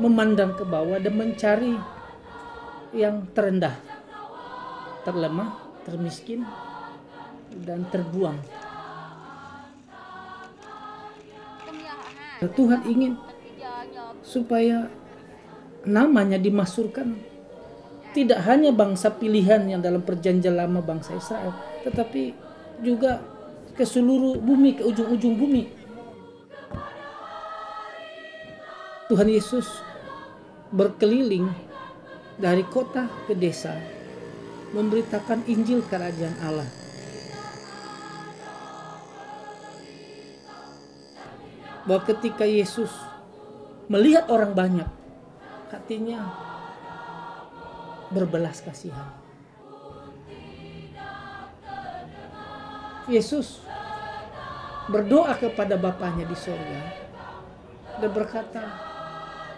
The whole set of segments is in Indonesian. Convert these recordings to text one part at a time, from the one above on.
memandang ke bawah dan mencari yang terendah, terlemah, termiskin, dan terbuang. Tuhan ingin supaya namanya dimasukkan tidak hanya bangsa pilihan yang dalam perjanjian lama bangsa Israel, tetapi juga ke seluruh bumi, ke ujung-ujung bumi. Tuhan Yesus berkeliling dari kota ke desa, memberitakan Injil Kerajaan Allah. Bahwa ketika Yesus melihat orang banyak, hatinya berbelas kasihan. Yesus berdoa kepada Bapanya di surga dan berkata,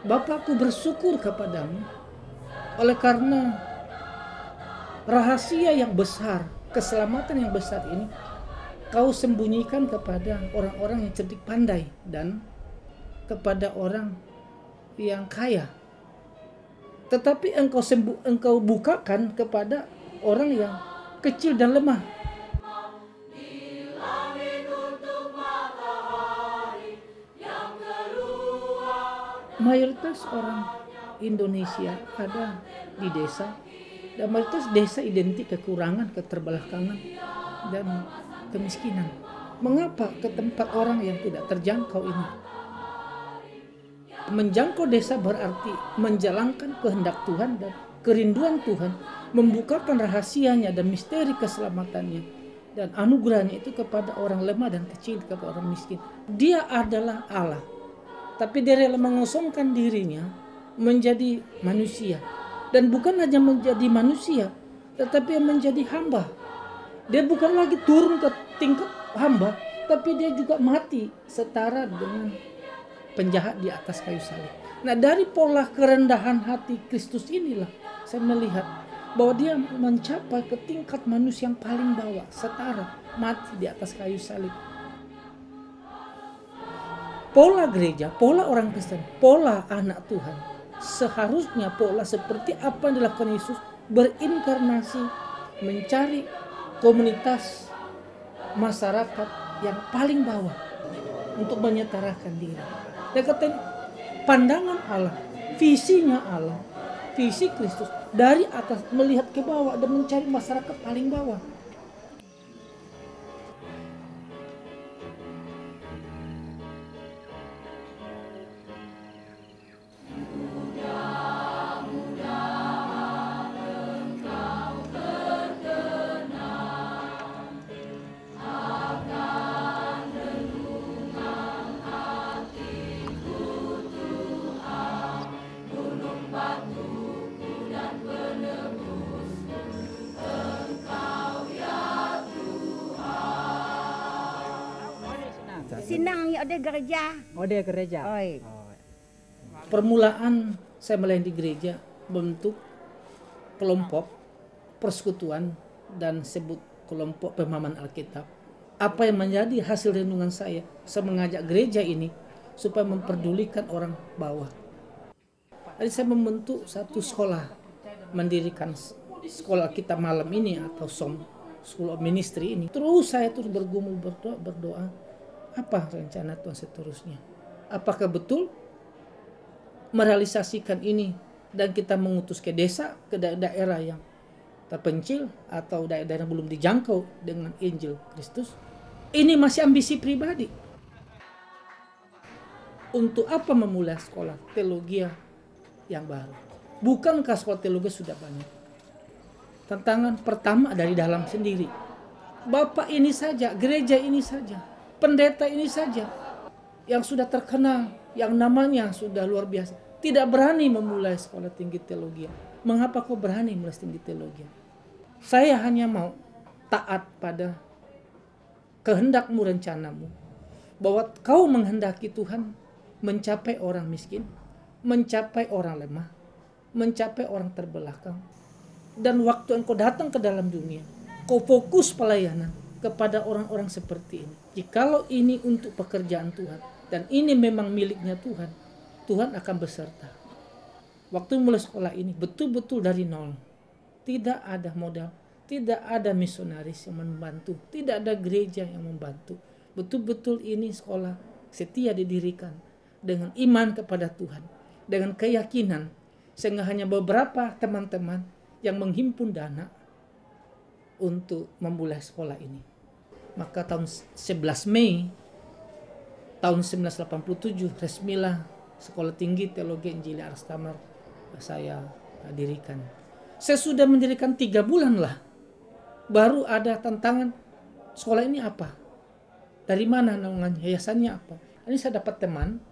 Bapakku bersyukur kepadamu oleh karena rahasia yang besar, keselamatan yang besar ini Kau sembunyikan kepada orang-orang yang cerdik pandai dan kepada orang yang kaya. Tetapi engkau bukakan kepada orang yang kecil dan lemah. Mayoritas orang Indonesia ada di desa, dan mayoritas desa identik kekurangan, keterbelakangan, dan kemiskinan. Mengapa ke tempat orang yang tidak terjangkau ini? Menjangkau desa berarti menjalankan kehendak Tuhan dan kerinduan Tuhan, membukakan rahasianya dan misteri keselamatannya dan anugerahnya itu kepada orang lemah dan kecil, kepada orang miskin. Dia adalah Allah, tapi dia rela mengosongkan dirinya menjadi manusia, dan bukan hanya menjadi manusia, tetapi menjadi hamba. Dia bukan lagi turun ke tingkat hamba, tapi dia juga mati setara dengan penjahat di atas kayu salib. Nah, dari pola kerendahan hati Kristus inilah saya melihat bahwa dia mencapai ke tingkat manusia yang paling bawah, setara mati di atas kayu salib. Pola gereja, pola orang Kristen, pola anak Tuhan, seharusnya pola seperti apa yang dilakukan Yesus, berinkarnasi, mencari komunitas masyarakat yang paling bawah untuk menyetarakan diri. Dan katanya pandangan Allah, visinya Allah, visi Kristus dari atas melihat ke bawah dan mencari masyarakat paling bawah. Sinang ya ada gereja. Oh, dia gereja. Oi. Permulaan saya melayani di gereja bentuk kelompok persekutuan dan sebut kelompok pemahaman Alkitab. Apa yang menjadi hasil renungan saya mengajak gereja ini supaya memperdulikan orang bawah. Jadi saya membentuk satu sekolah, mendirikan sekolah kita malam ini atau School of Ministry ini. Terus saya terus bergumul berdoa. Apa rencana Tuhan seterusnya? Apakah betul merealisasikan ini dan kita mengutus ke desa, ke daerah yang terpencil atau daerah belum dijangkau dengan Injil Kristus? Ini masih ambisi pribadi. Untuk apa memulai sekolah teologi yang baru? Bukankah sekolah teologi sudah banyak? Tantangan pertama dari dalam sendiri. Bapak ini saja, gereja ini saja, pendeta ini saja yang sudah terkenal, yang namanya sudah luar biasa, tidak berani memulai sekolah tinggi teologi. Mengapa kau berani mulai tinggi teologi? Saya hanya mau taat pada kehendakmu, rencanamu, bahwa kau menghendaki Tuhan mencapai orang miskin, mencapai orang lemah, mencapai orang terbelakang. Dan waktu engkau datang ke dalam dunia, kau fokus pelayanan kepada orang-orang seperti ini. Jikalau ini untuk pekerjaan Tuhan dan ini memang miliknya Tuhan, Tuhan akan beserta. Waktu mulai sekolah ini betul-betul dari nol. Tidak ada modal, tidak ada misionaris yang membantu, tidak ada gereja yang membantu. Betul-betul ini sekolah setia didirikan dengan iman kepada Tuhan, dengan keyakinan, sehingga hanya beberapa teman-teman yang menghimpun dana untuk memulai sekolah ini. Maka tahun 11 Mei tahun 1987 resmilah Sekolah Tinggi Teologi Injili Ars Damar saya dirikan. Saya sudah mendirikan 3 bulan lah, baru ada tantangan, sekolah ini apa? Dari mana naungannya? Yayasannya apa? Ini saya dapat teman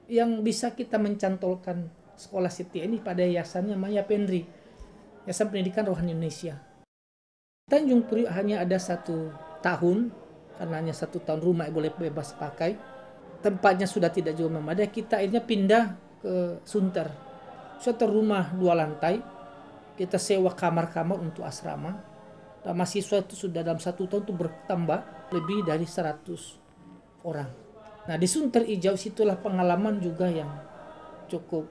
yang bisa kita mencantolkan sekolah setia ini pada yayasannya Maya Pendri, Yayasan Pendidikan Rohani Indonesia. Tanjung Priok hanya ada 1 tahun, karena hanya 1 tahun rumah boleh bebas pakai. Tempatnya sudah tidak juga memadai, kita akhirnya pindah ke Sunter. Suatu rumah 2 lantai, kita sewa kamar-kamar untuk asrama. Dan mahasiswa itu sudah dalam 1 tahun itu bertambah lebih dari 100 orang. Nah di Sunter Ijau situlah pengalaman juga yang cukup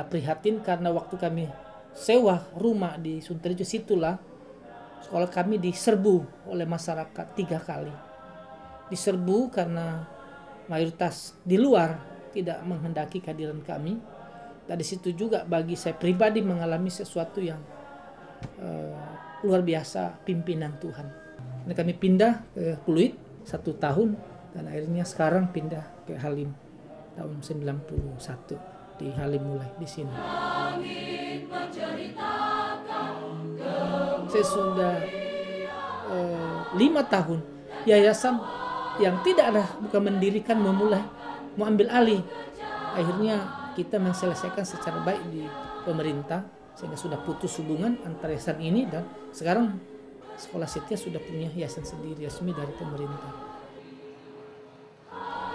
prihatin, karena waktu kami sewa rumah di Sunter Ijau situlah sekolah kami diserbu oleh masyarakat 3 kali. Diserbu karena mayoritas di luar tidak menghendaki kehadiran kami. Dan di situ juga bagi saya pribadi mengalami sesuatu yang luar biasa, pimpinan Tuhan. Nah, kami pindah ke Pluit 1 tahun dan akhirnya sekarang pindah ke Halim tahun 91 di Halim mulai di sini. Saya sudah 5 tahun yayasan yang tidak ada, bukan mendirikan, memulai, mau ambil alih. Akhirnya kita menyelesaikan secara baik di pemerintah, sehingga sudah putus hubungan antara yayasan ini, dan sekarang Sekolah Setia sudah punya yayasan sendiri resmi dari pemerintah.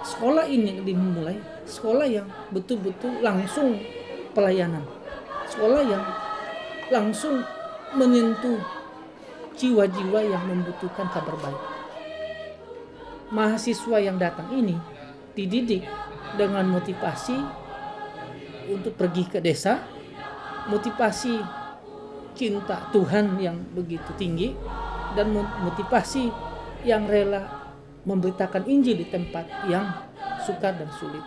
Sekolah ini dimulai, sekolah yang betul-betul langsung pelayanan, sekolah yang langsung menyentuh jiwa-jiwa yang membutuhkan kabar baik. Mahasiswa yang datang ini dididik dengan motivasi untuk pergi ke desa, motivasi cinta Tuhan yang begitu tinggi, dan motivasi yang rela memberitakan Injil di tempat yang sukar dan sulit.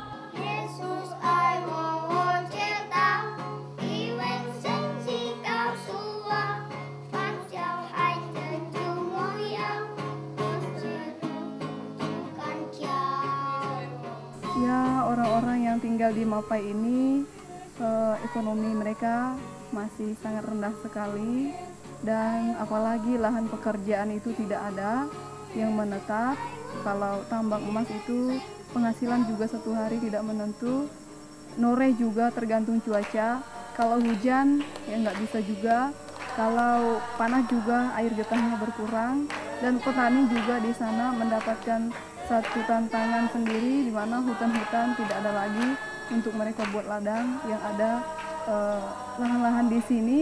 Ya, orang-orang yang tinggal di Mapai ini ekonomi mereka masih sangat rendah sekali, dan apalagi lahan pekerjaan itu tidak ada yang menetap. Kalau tambang emas itu penghasilan juga 1 hari tidak menentu, noreh juga tergantung cuaca. Kalau hujan ya nggak bisa juga, kalau panas juga air getahnya berkurang, dan petani juga di sana mendapatkan satu tantangan sendiri, di mana hutan-hutan tidak ada lagi untuk mereka buat ladang. Yang ada lahan-lahan di sini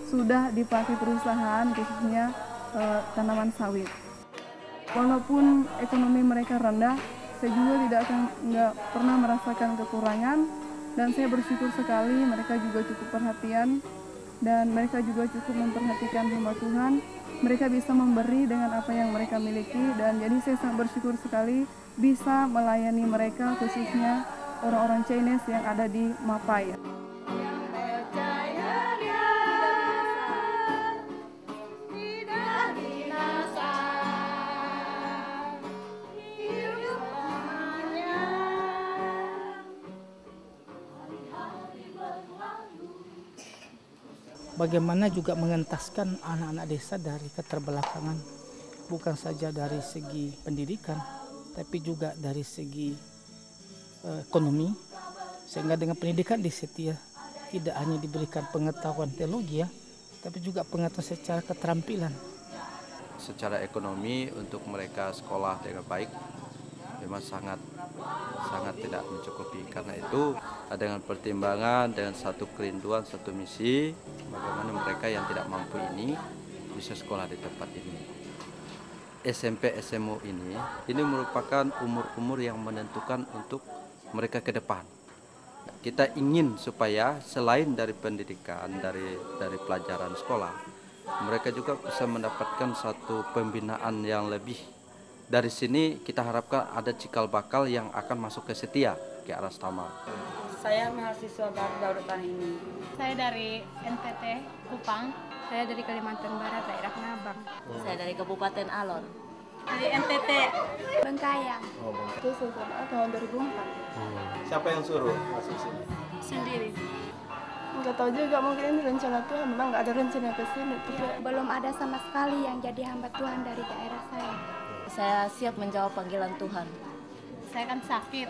sudah dipakai perusahaan, khususnya tanaman sawit. Walaupun ekonomi mereka rendah, saya juga nggak pernah merasakan kekurangan, dan saya bersyukur sekali mereka juga cukup perhatian, dan mereka juga cukup memperhatikan hamba Tuhan. Mereka bisa memberi dengan apa yang mereka miliki, dan jadi saya sangat bersyukur sekali bisa melayani mereka, khususnya orang-orang Chinese yang ada di Mapai. Bagaimana juga mengentaskan anak-anak desa dari keterbelakangan, bukan saja dari segi pendidikan, tapi juga dari segi ekonomi, sehingga dengan pendidikan di Setia tidak hanya diberikan pengetahuan teologi ya, tapi juga pengetahuan secara keterampilan. Secara ekonomi untuk mereka sekolah dengan baik memang sangat tidak mencukupi. Karena itu dengan pertimbangan, dengan satu kerinduan, satu misi, bagaimana mereka yang tidak mampu ini bisa sekolah di tempat ini. SMP SMU ini merupakan umur-umur yang menentukan untuk mereka ke depan. kita ingin supaya selain dari pendidikan, dari pelajaran sekolah, mereka juga bisa mendapatkan satu pembinaan yang lebih. Dari sini kita harapkan ada cikal bakal yang akan masuk ke Setia, ke arah Stamal. Saya mahasiswa baru Daurutan ini. Saya dari NTT Kupang. Saya dari Kalimantan Barat, daerah Ngabang. Saya dari Kabupaten Alor. Dari NTT Bengkayang. Itu SMA tahun 2004. Siapa yang suruh masuk sini? Sendiri. Nggak tahu juga, mungkin ini rencana Tuhan, memang nggak ada rencana ke sini. Belum ada sama sekali yang jadi hamba Tuhan dari daerah saya. Saya siap menjawab panggilan Tuhan. Saya kan sakit.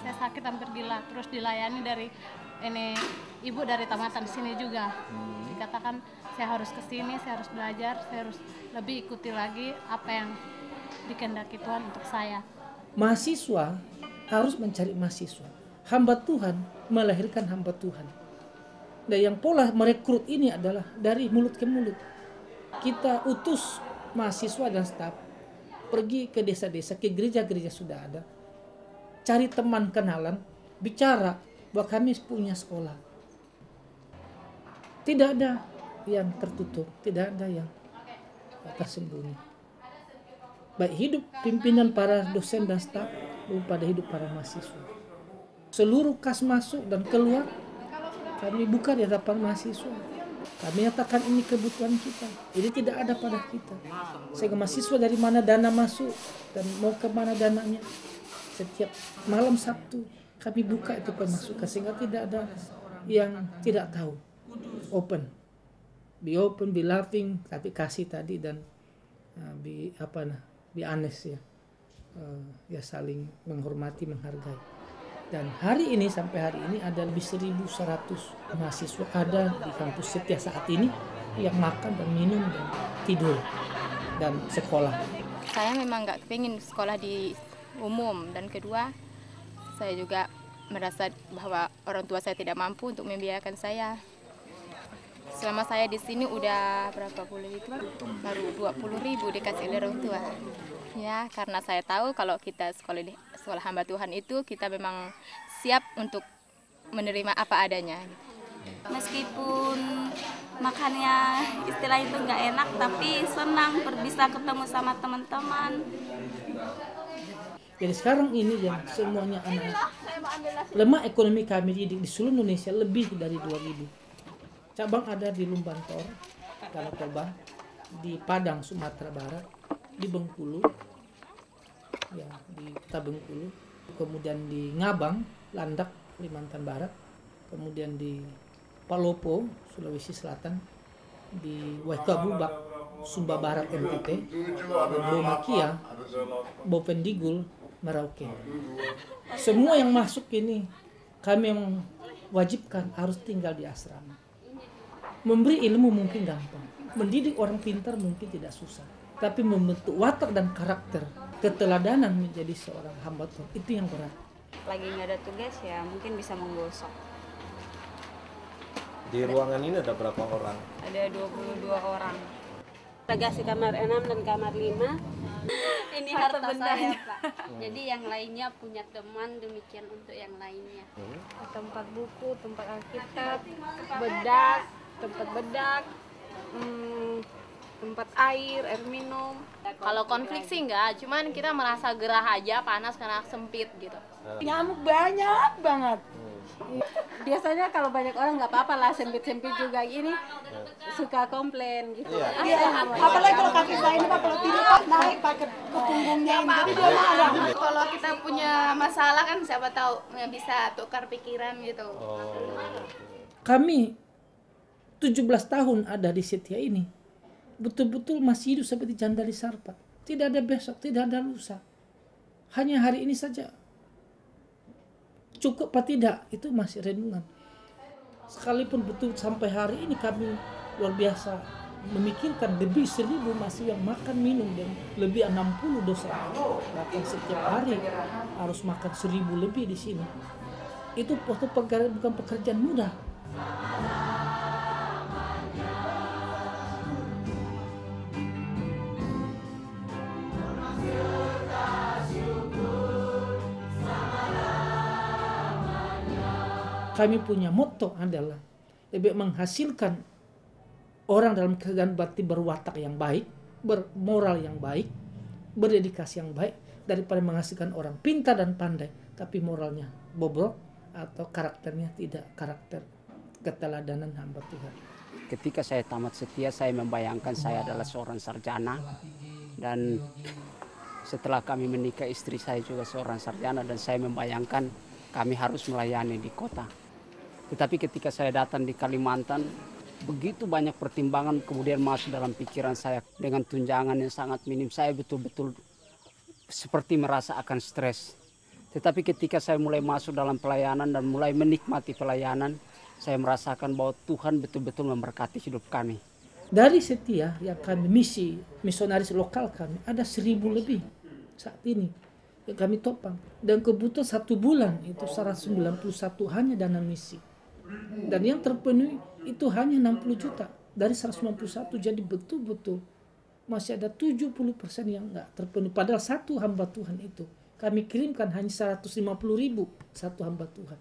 Saya sakit hampir gila. Terus dilayani dari ini ibu dari tamatan sini juga. Dikatakan saya harus ke sini, saya harus belajar, saya harus lebih ikuti lagi apa yang dikehendaki Tuhan untuk saya. Mahasiswa harus mencari mahasiswa. Hamba Tuhan melahirkan hamba Tuhan. Dan yang pola merekrut ini adalah dari mulut ke mulut. Kita utus mahasiswa dan staf pergi ke desa-desa, ke gereja-gereja sudah ada. Cari teman kenalan, bicara bahwa kami punya sekolah. Tidak ada yang tertutup, tidak ada yang tersembunyi. Baik hidup pimpinan para dosen dan staf maupun pada hidup para mahasiswa. Seluruh kas masuk dan keluar kami buka di hadapan mahasiswa. Kami nyatakan ini kebutuhan kita. Ini tidak ada pada kita. Sehingga mahasiswa dari mana dana masuk dan mau ke mana dananya. Setiap malam Sabtu kami buka itu pemasukan sehingga tidak ada yang tidak tahu. Open. Be open, be loving, tapi kasih tadi dan be honest ya. Ya saling menghormati, menghargai. Dan hari ini sampai hari ini ada lebih 1.100 mahasiswa ada di kampus Setia saat ini yang makan dan minum dan tidur dan sekolah. Saya memang nggak pengen sekolah di umum, dan kedua saya juga merasa bahwa orang tua saya tidak mampu untuk membiayakan saya. Selama saya di sini udah berapa bulan itu? Baru 20.000 dikasih oleh orang tua. Ya, karena saya tahu kalau kita sekolah hamba Tuhan itu kita memang siap untuk menerima apa adanya. Meskipun makannya istilah itu nggak enak, tapi senang bisa ketemu sama teman-teman. Jadi sekarang ini yang semuanya anak lemah ekonomi kami di seluruh Indonesia lebih dari 2.000. Cabang ada di Lumbantor, Danau Toba, di Padang, Sumatera Barat, di Bengkulu, ya di Kota Bengkulu, kemudian di Ngabang, Landak, Kalimantan Barat, kemudian di Palopo, Sulawesi Selatan, di Waikabubak, Sumba Barat NTT, Bomakia, Bovendigul, Merauke. Semua yang masuk ini kami mewajibkan harus tinggal di asrama. Memberi ilmu mungkin gampang, mendidik orang pintar mungkin tidak susah, tapi membentuk watak dan karakter, keteladanan menjadi seorang hamba Tuhan itu yang berat. Lagi nggak ada tugas ya mungkin bisa menggosok. Di ruangan ini ada berapa orang? Ada 22 orang. Kasih kamar 6 dan kamar 5. Ini harta saya, Pak. Jadi yang lainnya punya teman, demikian untuk yang lainnya. Tempat buku, tempat alkitab, tempat bedak, tempat air minum. Kalau konflik sih enggak, cuman kita merasa gerah aja, panas karena sempit gitu. Nyamuk banyak banget. Biasanya kalau banyak orang nggak apa-apa lah, sempit-sempit juga gini suka komplain gitu. Iya. Apalagi kalau kaki saya ini kalau tidur naik pakai ke punggungnya ini. Kalau kita punya masalah kan siapa tahu bisa tukar pikiran gitu. Kami 17 tahun ada di Setia ini, betul-betul masih hidup seperti janda di Sarpat. Tidak ada besok, tidak ada lusa. Hanya hari ini saja. Cukup apa tidak, itu masih renungan. Sekalipun betul sampai hari ini kami luar biasa memikirkan lebih 1.000 masih yang makan minum dan lebih 60 dosa. Bahkan setiap hari harus makan 1.000 lebih di sini. Itu bukan pekerjaan mudah. Kami punya motto adalah lebih menghasilkan orang dalam keadaan batin berwatak yang baik, bermoral yang baik, berdedikasi yang baik, daripada menghasilkan orang pintar dan pandai tapi moralnya bobrok atau karakternya tidak karakter keteladanan hamba Tuhan. Ketika saya tamat setia, saya membayangkan saya adalah seorang sarjana, dan setelah kami menikah istri saya juga seorang sarjana, dan saya membayangkan kami harus melayani di kota. Tetapi ketika saya datang di Kalimantan, begitu banyak pertimbangan kemudian masuk dalam pikiran saya. Dengan tunjangan yang sangat minim, saya betul-betul seperti merasa akan stres. Tetapi ketika saya mulai masuk dalam pelayanan dan mulai menikmati pelayanan, saya merasakan bahwa Tuhan betul-betul memberkati hidup kami. Dari Setia yang kami misi, misionaris lokal kami, ada 1.000 lebih saat ini yang kami topang. Dan kebutuhan 1 bulan itu 191 hanya dana misi. Dan yang terpenuhi itu hanya 60 juta dari 191, jadi betul-betul masih ada 70% yang enggak terpenuhi. Padahal satu hamba Tuhan itu kami kirimkan hanya 150.000 satu hamba Tuhan.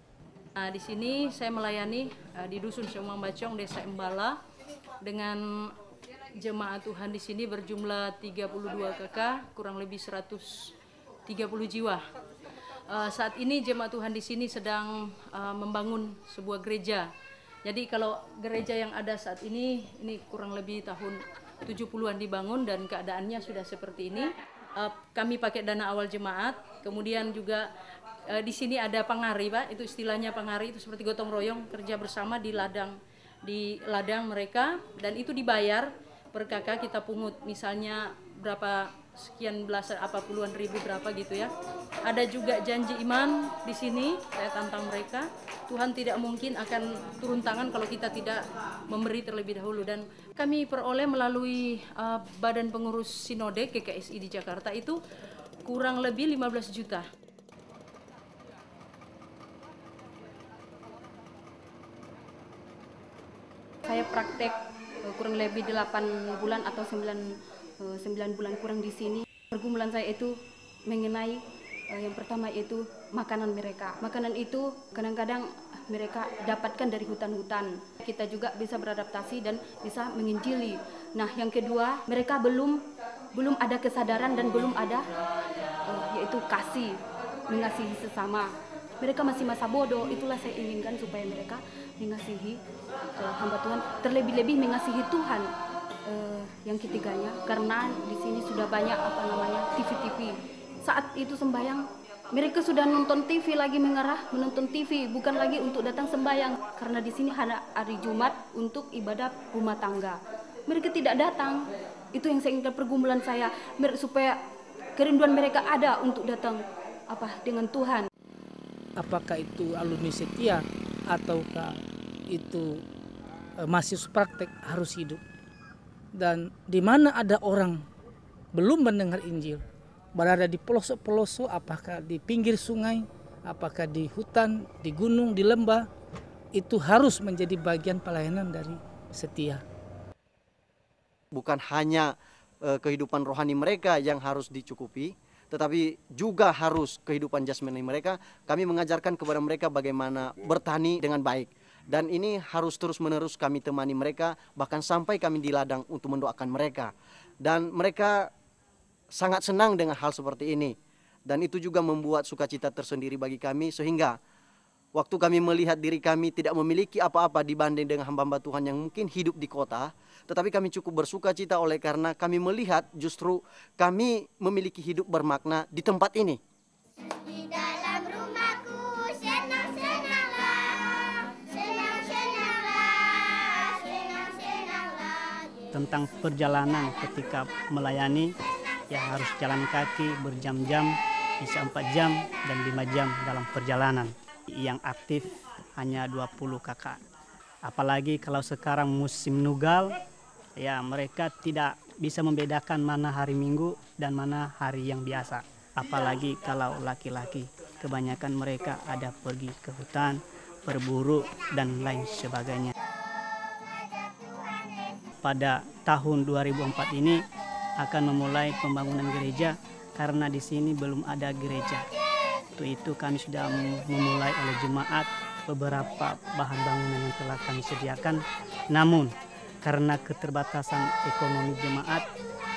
Nah, di sini saya melayani di Dusun Semang Bacong, Desa Embala, dengan jemaat Tuhan di sini berjumlah 32 kakak, kurang lebih 130 jiwa. Saat ini jemaat Tuhan di sini sedang membangun sebuah gereja. Jadi kalau gereja yang ada saat ini kurang lebih tahun 70-an dibangun dan keadaannya sudah seperti ini. Kami pakai dana awal jemaat, kemudian juga di sini ada pangari, Pak. Itu istilahnya pangari, itu seperti gotong royong, kerja bersama di ladang mereka, dan itu dibayar per kakak. Kita pungut misalnya berapa sekian belasan apa puluhan ribu berapa gitu ya. Ada juga janji iman di sini. Saya tantang mereka, Tuhan tidak mungkin akan turun tangan kalau kita tidak memberi terlebih dahulu. Dan kami peroleh melalui Badan Pengurus Sinode GKSI di Jakarta itu kurang lebih 15 juta. Saya praktek kurang lebih 8 bulan atau 9 bulan kurang di sini. Pergumulan saya itu mengenai yang pertama itu makanan mereka. Makanan itu kadang-kadang mereka dapatkan dari hutan-hutan. Kita juga bisa beradaptasi dan bisa menginjili. Nah, yang kedua, mereka belum ada kesadaran dan belum ada yaitu kasih, mengasihi sesama. Mereka masih masa bodoh. Itulah saya inginkan supaya mereka mengasihi hamba Tuhan, terlebih-lebih mengasihi Tuhan. Yang ketiganya, karena di sini sudah banyak TV. Saat itu sembahyang, mereka sudah nonton TV lagi, menonton TV, bukan lagi untuk datang sembahyang. Karena di sini ada hari Jumat untuk ibadah rumah tangga. Mereka tidak datang. Itu yang saya inginkan, pergumulan saya, supaya kerinduan mereka ada untuk datang dengan Tuhan. Apakah itu alumni Setia ataukah itu mahasiswa praktek, harus hidup. Dan di mana ada orang belum mendengar Injil, berada di pelosok-pelosok, apakah di pinggir sungai, apakah di hutan, di gunung, di lembah, itu harus menjadi bagian pelayanan dari Setia. Bukan hanya kehidupan rohani mereka yang harus dicukupi, tetapi juga harus kehidupan jasmani mereka. Kami mengajarkan kepada mereka bagaimana bertani dengan baik. Dan ini harus terus-menerus kami temani mereka, bahkan sampai kami di ladang untuk mendoakan mereka. Dan mereka sangat senang dengan hal seperti ini. Dan itu juga membuat sukacita tersendiri bagi kami, sehingga waktu kami melihat diri kami tidak memiliki apa-apa dibanding dengan hamba-hamba Tuhan yang mungkin hidup di kota, tetapi kami cukup bersukacita oleh karena kami melihat justru kami memiliki hidup bermakna di tempat ini. Di dalam rumahku senang-senanglah, senang-senanglah, senang-senanglah. Tentang perjalanan ketika melayani, ya harus jalan kaki berjam-jam, bisa 4 jam dan 5 jam dalam perjalanan. Yang aktif hanya 20 kakak. Apalagi kalau sekarang musim nugal, ya mereka tidak bisa membedakan mana hari Minggu dan mana hari yang biasa. Apalagi kalau laki-laki, kebanyakan mereka ada pergi ke hutan, berburu dan lain sebagainya. Pada tahun 2004 ini akan memulai pembangunan gereja karena di sini belum ada gereja. Untuk itu kami sudah memulai oleh jemaat beberapa bahan bangunan yang telah kami sediakan. Namun karena keterbatasan ekonomi jemaat,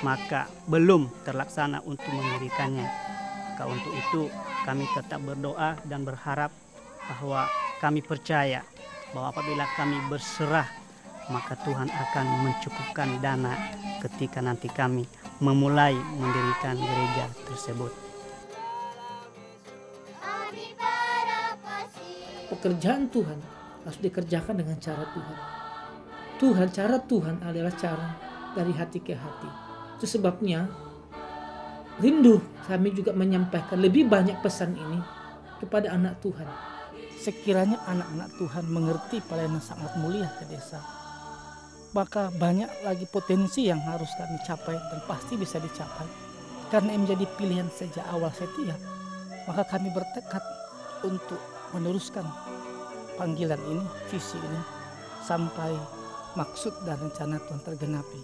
maka belum terlaksana untuk mendirikannya. Maka untuk itu kami tetap berdoa dan berharap bahwa kami percaya bahwa apabila kami berserah, maka Tuhan akan mencukupkan dana ketika nanti kami memulai mendirikan gereja tersebut. Pekerjaan Tuhan harus dikerjakan dengan cara Tuhan. Cara Tuhan adalah cara dari hati ke hati. Itu sebabnya rindu kami juga menyampaikan lebih banyak pesan ini kepada anak Tuhan. Sekiranya anak-anak Tuhan mengerti pelayanan sangat mulia ke desa, maka banyak lagi potensi yang harus kami capai dan pasti bisa dicapai. Karena ini menjadi pilihan sejak awal setia, maka kami bertekad untuk meneruskan panggilan ini, visi ini, sampai maksud dan rencana Tuhan tergenapi.